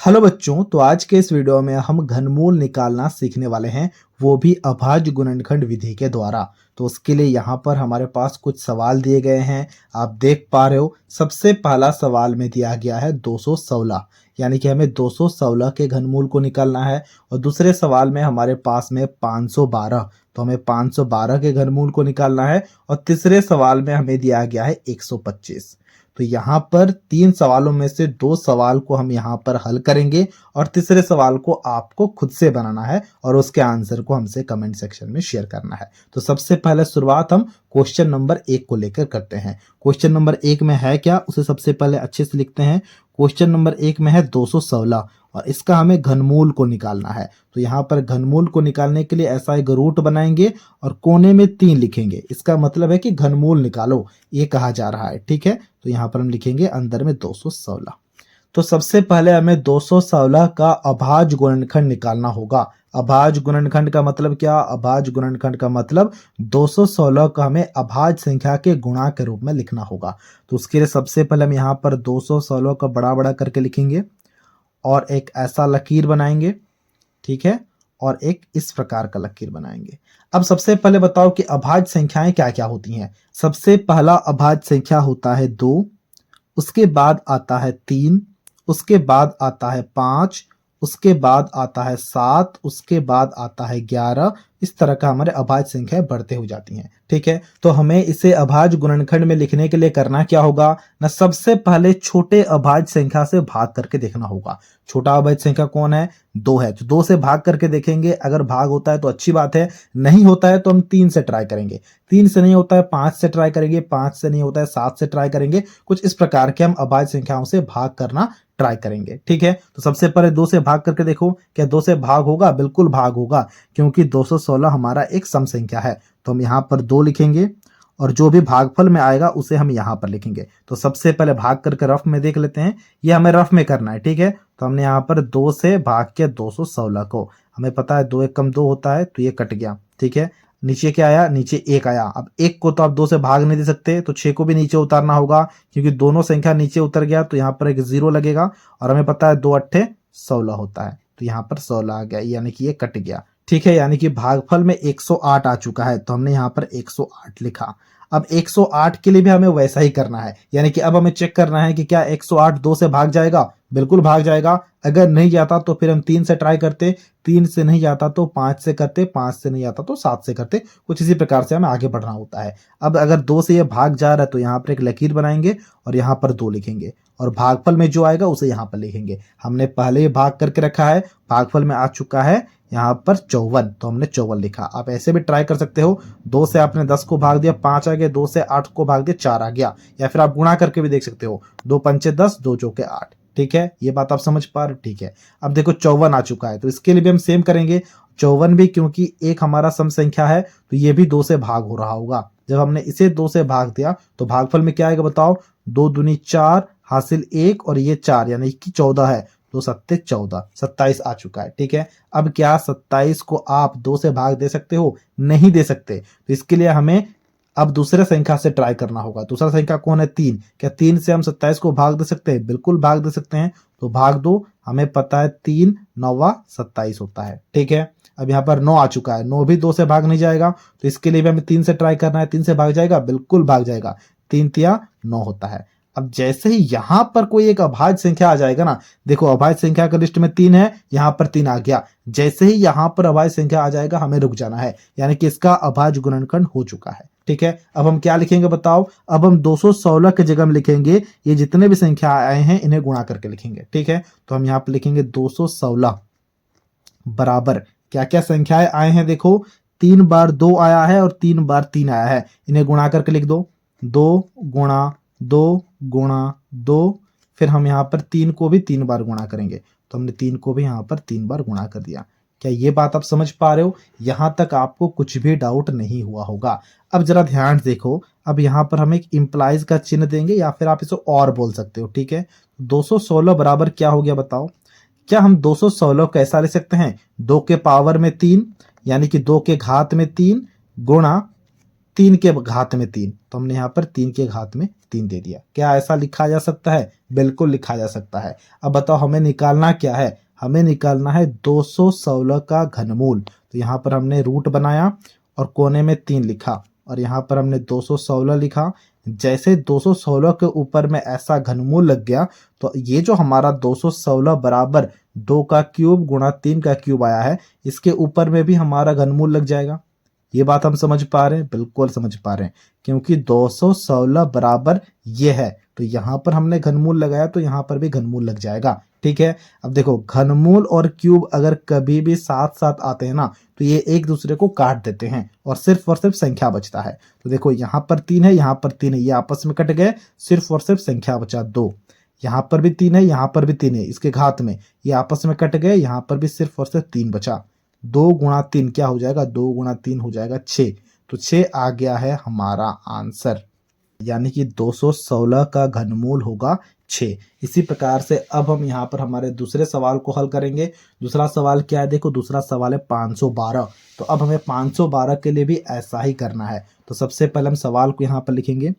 Hello बच्चों, तो आज के इस वीडियो में हम घनमूल निकालना सीखने वाले हैं, वो भी अभाज्य गुणनखंड विधि के द्वारा। तो उसके लिए यहाँ पर हमारे पास कुछ सवाल दिए गए हैं। आप देख पा रहे हो, सबसे पहला सवाल में दिया गया है 216, यानी कि हमें 216 के घनमूल को निकालना है। और दूसरे सवाल में हमारे पास में 512, तो हमें 512 के घनमूल को निकालना है। और तीसरे सवाल में हमें दिया गया है 125। तो यहाँ पर तीन सवालों में से दो सवाल को हम यहाँ पर हल करेंगे और तीसरे सवाल को आपको खुद से बनाना है और उसके आंसर को हमसे कमेंट सेक्शन में शेयर करना है। तो सबसे पहले शुरुआत हम क्वेश्चन नंबर 1 को लेकर करते हैं। क्वेश्चन नंबर 1 में है क्या, उसे सबसे पहले अच्छे से लिखते हैं। क्वेश्चन नंबर 1 में है 216 और इसका हमें घनमूल को निकालना है। तो यहाँ पर घनमूल को निकालने के लिए ऐसा एक रूट बनाएंगे और कोने में 3 लिखेंगे। इसका मतलब है कि घनमूल निकालो, ये कहा जा रहा है। ठीक है, तो यहाँ पर हम लिखेंगे अंदर में 216। तो सबसे पहले हमें 216 का अभाज्य गुणनखंड निकालना होगा। अभाज्य गुणनखंड का मतलब क्या? अभाज्य गुणनखंड का मतलब 216 का हमें अभाज्य संख्या के गुणा के रूप में लिखना होगा। तो उसके लिए सबसे पहले हम यहाँ पर 216 का बड़ा बड़ा करके लिखेंगे और एक ऐसा लकीर बनाएंगे। ठीक है, और एक इस प्रकार का लकीर बनाएंगे। अब सबसे पहले बताओ कि अभाज्य संख्याएं क्या क्या होती हैं। सबसे पहला अभाज्य संख्या होता है 2, उसके बाद आता है 3, उसके बाद आता है 5, उसके बाद आता है 7, उसके बाद आता है 11। इस तरह का हमारे अभाज्य संख्याएं बढ़ते हो जाती हैं। ठीक है, तो हमें इसे अभाज्य गुणनखंड में लिखने के लिए करना क्या होगा ना, सबसे पहले छोटे अभाज्य संख्या से भाग करके देखना होगा। छोटा अभाज्य संख्या कौन है? 2 है, तो 2 से भाग करके देखेंगे। अगर भाग होता है तो अच्छी बात है, नहीं होता है तो हम 3 से ट्राई करेंगे। 3 से नहीं होता है 5 से ट्राई करेंगे, 5 से नहीं होता है 7 से ट्राई करेंगे। कुछ इस प्रकार के हम अभाज्य संख्याओं से भाग करना ट्राई करेंगे। ठीक है, तो सबसे पहले 2 से भाग करके देखो, क्या 2 से भाग होगा? बिल्कुल भाग होगा, क्योंकि 216 हमारा एक सम संख्या है। तो हम यहाँ पर 2 लिखेंगे और जो भी भागफल में आएगा उसे हम यहाँ पर लिखेंगे। तो सबसे पहले भाग करके रफ में देख लेते हैं, ये हमें रफ में करना है। ठीक है, तो हमने यहाँ पर 2 से भाग किया 216 को। हमें पता है 2 1 कम 2 होता है, तो ये कट गया। ठीक है, नीचे क्या आया? नीचे 1 आया। अब 1 को तो आप 2 से भाग नहीं दे सकते, तो 6 को भी नीचे उतारना होगा, क्योंकि दोनों संख्या नीचे उतर गया तो यहाँ पर एक 0 लगेगा। और हमें पता है 2 8 16 होता है, तो यहाँ पर 16 आ गया, यानी कि ये कट गया। ठीक है, यानी कि भागफल में 108 आ चुका है, तो हमने यहाँ पर 108 लिखा। अब 108 के लिए भी हमें वैसा ही करना है, यानी कि अब हमें चेक करना है कि क्या 108 2 से भाग जाएगा? बिल्कुल भाग जाएगा। अगर नहीं जाता तो फिर हम 3 से ट्राई करते, 3 से नहीं जाता तो 5 से करते, 5 से नहीं आता तो 7 से करते। कुछ इसी प्रकार से हमें आगे बढ़ना होता है। अब अगर 2 से ये भाग जा रहा है तो यहाँ पर एक लकीर बनाएंगे और यहाँ पर 2 लिखेंगे और भागफल में जो आएगा उसे यहाँ पर लिखेंगे। हमने पहले ही भाग करके रखा है, भागफल में आ चुका है यहाँ पर 54, तो हमने 54 लिखा। आप ऐसे भी ट्राई कर सकते हो, 2 से आपने 10 को भाग दिया 5 आ गया, 2 से 8 को भाग दिया 4 आ गया, या फिर आप गुणा करके भी देख सकते हो, 2 पंचे 10, 2 चौके 8। ठीक है, ये बात आप समझ पा रहे? ठीक है, अब देखो 54 आ चुका है, तो इसके लिए भी हम सेम करेंगे। 54 भी, क्योंकि एक हमारा सम संख्या है, तो ये भी 2 से भाग हो रहा होगा। जब हमने इसे 2 से भाग दिया तो भागफल में क्या आएगा बताओ? 2 दूनी 4, हासिल 1 और ये 4, यानी कि 14 है, तो 7 14, 27 आ चुका है। ठीक है, अब क्या 27 को आप 2 से भाग दे सकते हो? नहीं दे सकते, तो इसके लिए हमें अब दूसरे संख्या से ट्राई करना होगा। दूसरा संख्या कौन है? 3। क्या 3 से हम 27 को भाग दे सकते हैं? बिल्कुल भाग दे सकते हैं, तो भाग दो। हमें पता है 3 9 27 होता है। ठीक है, अब यहाँ पर 9 आ चुका है, 9 भी 2 से भाग नहीं जाएगा, तो इसके लिए भी हमें 3 से ट्राई करना है। 3 से भाग जाएगा? बिल्कुल भाग जाएगा, 3 तिया 9 होता है। अब जैसे ही यहां पर कोई एक अभाज्य संख्या आ जाएगा ना, देखो अभाज्य संख्या का लिस्ट में 3 है, यहां पर 3 आ गया। जैसे ही यहां पर अभाज्य संख्या आ जाएगा हमें रुक जाना है, यानी कि इसका अभाज्य गुणनखंड हो चुका है। ठीक है, अब हम क्या लिखेंगे बताओ? अब हम 216 की जगह में लिखेंगे, ये जितने भी संख्या आए हैं इन्हें गुणा करके लिखेंगे। ठीक है, तो हम यहाँ पर लिखेंगे 216 बराबर क्या क्या संख्याएं आए हैं? देखो 3 बार 2 आया है और 3 बार 3 आया है, इन्हें गुणा करके लिख दो। 2 गुणा 2 गुणा 2, फिर हम यहाँ पर 3 को भी 3 बार गुणा करेंगे, तो हमने 3 को भी यहाँ पर 3 बार गुणा कर दिया। क्या ये बात आप समझ पा रहे हो? यहाँ तक आपको कुछ भी डाउट नहीं हुआ होगा। अब जरा ध्यान देखो, अब यहाँ पर हम एक इंप्लाइज का चिन्ह देंगे, या फिर आप इसे और बोल सकते हो। ठीक है, 216 बराबर क्या हो गया बताओ? क्या हम 216 को ऐसा लिख सकते हैं? 2 के पावर में 3, यानी कि 2 के घात में 3 गुणा 3 के घात में 3, तो हमने यहाँ पर 3 के घात में 3 दे दिया। क्या ऐसा लिखा जा सकता है? बिल्कुल लिखा जा सकता है। अब बताओ हमें निकालना क्या है? हमें निकालना है 216 का घनमूल। तो यहाँ पर हमने रूट बनाया और कोने में 3 लिखा और यहाँ पर हमने 216 लिखा। जैसे 216 के ऊपर में ऐसा घनमूल लग गया तो ये जो हमारा 216 बराबर 2 का क्यूब गुणा 3 का क्यूब आया है, इसके ऊपर में भी हमारा घनमूल लग जाएगा। ये बात हम समझ पा रहे हैं? बिल्कुल समझ पा रहे हैं, क्योंकि 216 बराबर ये है तो यहाँ पर हमने घनमूल लगाया तो यहाँ पर भी घनमूल लग जाएगा। ठीक है, अब देखो घनमूल और क्यूब अगर कभी भी साथ साथ आते हैं ना तो ये एक दूसरे को काट देते हैं और सिर्फ संख्या बचता है। तो देखो यहाँ पर 3 है, यहाँ पर 3 है, ये आपस में कट गए, सिर्फ और सिर्फ संख्या बचा 2। यहाँ पर भी 3 है, यहाँ पर भी 3 है, इसके घात में ये आपस में कट गए, यहाँ पर भी सिर्फ और सिर्फ 3 बचा। 2 गुणा 3 क्या हो जाएगा? 2 गुणा 3 हो जाएगा 6। तो 6 आ गया है हमारा आंसर, यानी कि 216 का घनमूल होगा 6। इसी प्रकार से अब हम यहाँ पर हमारे दूसरे सवाल को हल करेंगे। दूसरा सवाल क्या है? देखो दूसरा सवाल है 512। तो अब हमें 512 के लिए भी ऐसा ही करना है। तो सबसे पहले हम सवाल को यहाँ पर लिखेंगे।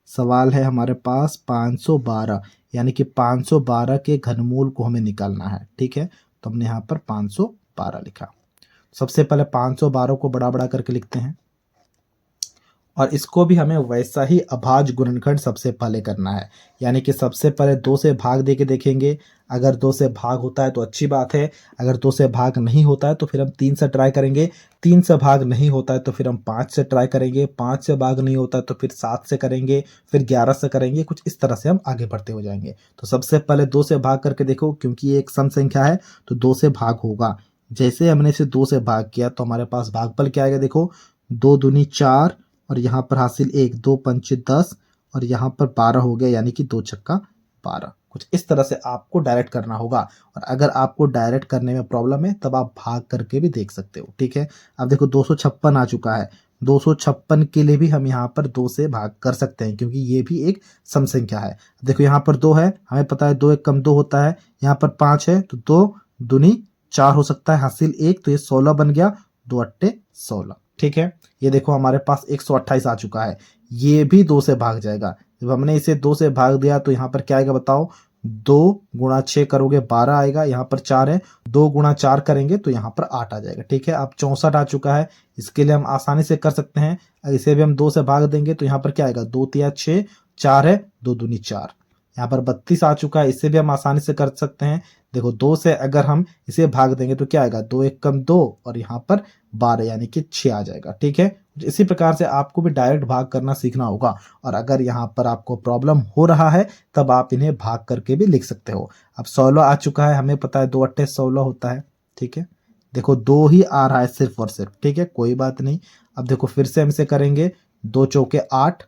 सवाल है हमारे पास 512, यानी कि 512 के घनमूल को हमें निकालना है। ठीक है, तो हमने यहाँ पर 512 लिखा। सबसे पहले 512 को बड़ा बड़ा करके लिखते हैं और इसको भी हमें वैसा ही अभाज्य गुणनखंड सबसे पहले करना है, यानी कि सबसे पहले 2 से भाग दे के देखेंगे। अगर 2 से भाग होता है तो अच्छी बात है, अगर 2 से भाग नहीं होता है तो फिर हम 3 से ट्राई करेंगे, 3 से भाग नहीं होता है तो फिर हम 5 से ट्राई करेंगे, 5 से भाग नहीं होता है तो फिर 7 से करेंगे, फिर 11 से करेंगे। कुछ इस तरह से हम आगे बढ़ते हो जाएंगे। तो सबसे पहले 2 से भाग करके देखो, क्योंकि ये एक सम संख्या है तो 2 से भाग होगा। जैसे हमने इसे 2 से भाग किया तो हमारे पास भागफल क्या आएगा? देखो 2 दूनी 4 और यहाँ पर हासिल 1, 2 पंचे 10 और यहाँ पर 12 हो गया, यानी कि 2 छक्का 12। कुछ इस तरह से आपको डायरेक्ट करना होगा और अगर आपको डायरेक्ट करने में प्रॉब्लम है तब आप भाग करके भी देख सकते हो। ठीक है, अब देखो 256 आ चुका है। 256 के लिए भी हम यहाँ पर 2 से भाग कर सकते हैं, क्योंकि ये भी एक सम संख्या है। देखो यहाँ पर 2 है, हमें पता है 2 एक कम 2 होता है, यहाँ पर 5 है तो 2 दूनी 4 हो सकता है, हासिल 1, तो ये 16 बन गया, 2 अट्टे 16। ठीक है, ये देखो हमारे पास 128 आ चुका है, ये भी 2 से भाग जाएगा। जब हमने इसे 2 से भाग दिया तो यहाँ पर क्या आएगा बताओ? 2 गुणा 6 करोगे 12 आएगा, यहाँ पर 4 है, 2 गुणा 4 करेंगे तो यहाँ पर 8 आ जाएगा। ठीक है, अब 64 आ चुका है, इसके लिए हम आसानी से कर सकते हैं। इसे भी हम 2 से भाग देंगे तो यहाँ पर क्या आएगा? 2 तिया 6, 4 है, 2 दूनी 4। यहाँ पर 32 आ चुका है, इसे भी हम आसानी से कर सकते हैं। देखो 2 से अगर हम इसे भाग देंगे तो क्या आएगा? 2 एक कम 2 और यहाँ पर 12, यानी कि 6 आ जाएगा। ठीक है, इसी प्रकार से आपको भी डायरेक्ट भाग करना सीखना होगा और अगर यहाँ पर आपको प्रॉब्लम हो रहा है तब आप इन्हें भाग करके भी लिख सकते हो। अब 16 आ चुका है, हमें पता है 2 अट्ठे 16 होता है। ठीक है, देखो 2 ही आ रहा है सिर्फ और सिर्फ। ठीक है, कोई बात नहीं। अब देखो फिर से हम इसे करेंगे, 2 चौके 8।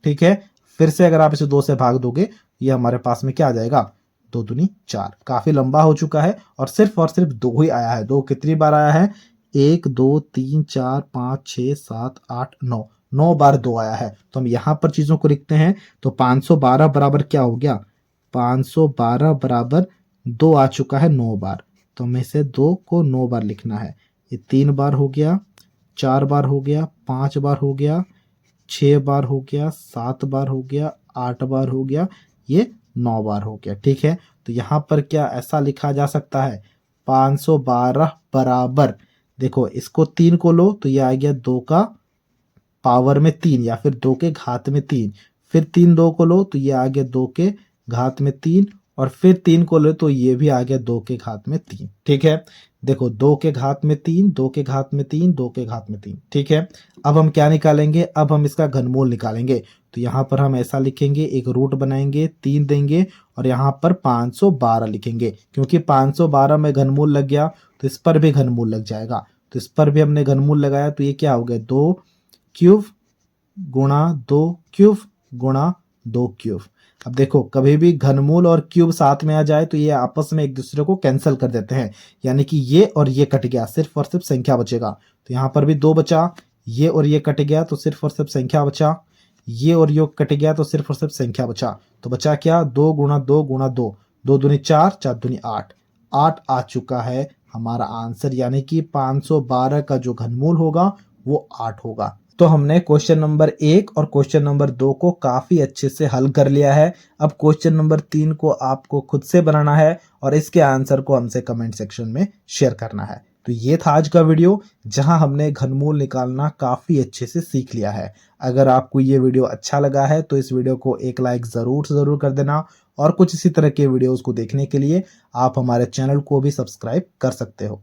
ठीक है, फिर से अगर आप इसे 2 से भाग दोगे ये हमारे पास में क्या आ जाएगा? 2 दूनी 4। काफी लंबा हो चुका है और सिर्फ 2 ही आया है। 2 कितनी बार आया है? 1 2 3 4 5 6 7 8 9, 9 बार 2 आया है। तो हम यहाँ पर चीजों को लिखते हैं तो 512 बराबर क्या हो गया? 512 बराबर 2 आ चुका है 9 बार, तो हमें इसे 2 को 9 बार लिखना है। ये 3 बार हो गया, 4 बार हो गया, 5 बार हो गया, 6 बार हो गया, 7 बार हो गया, 8 बार हो गया, ये 9 बार हो गया। ठीक है, तो यहाँ पर क्या ऐसा लिखा जा सकता है? 512 बराबर, देखो इसको 3 को लो तो ये आ गया 2 का पावर में 3 या फिर 2 के घात में 3, फिर 3 2 को लो तो ये आ गया 2 के घात में 3 और फिर 3 को लो तो ये भी आ गया 2 के घात में 3। ठीक है, देखो 2 के घात में 3, 2 के घात में 3, 2 के घात में 3। ठीक है, अब हम क्या निकालेंगे? अब हम इसका घनमूल निकालेंगे। तो यहाँ पर हम ऐसा लिखेंगे, एक रूट बनाएंगे, 3 देंगे और यहाँ पर 512 लिखेंगे, क्योंकि 512 में घनमूल लग गया तो इस पर भी घनमूल लग जाएगा। तो इस पर भी हमने घनमूल लगाया तो ये क्या हो गया? 2 क्यूब गुणा 2 क्यूब गुणा 2 क्यूब। अब देखो कभी भी घनमूल और क्यूब साथ में आ जाए तो ये आपस में एक दूसरे को कैंसिल कर देते हैं, यानी कि ये और ये कट गया, सिर्फ और सिर्फ संख्या बचेगा। तो यहाँ पर भी 2 बचा, ये और ये कट गया तो सिर्फ और सिर्फ संख्या बचा, ये और ये कट गया तो सिर्फ और सिर्फ संख्या बचा। तो बचा क्या? 2 गुणा 2 गुणा 2, 2 दूनी 4, 4 दूनी 8, 8 आ चुका है हमारा आंसर, यानी कि 512 का जो घनमूल होगा वो 8 होगा। तो दोस्तों हमने क्वेश्चन नंबर 1 और क्वेश्चन नंबर 2 को काफ़ी अच्छे से हल कर लिया है। अब क्वेश्चन नंबर 3 को आपको खुद से बनाना है और इसके आंसर को हमसे कमेंट सेक्शन में शेयर करना है। तो ये था आज का वीडियो जहां हमने घनमूल निकालना काफ़ी अच्छे से सीख लिया है। अगर आपको ये वीडियो अच्छा लगा है तो इस वीडियो को एक लाइक ज़रूर कर देना और कुछ इसी तरह के वीडियोज़ को देखने के लिए आप हमारे चैनल को भी सब्सक्राइब कर सकते हो।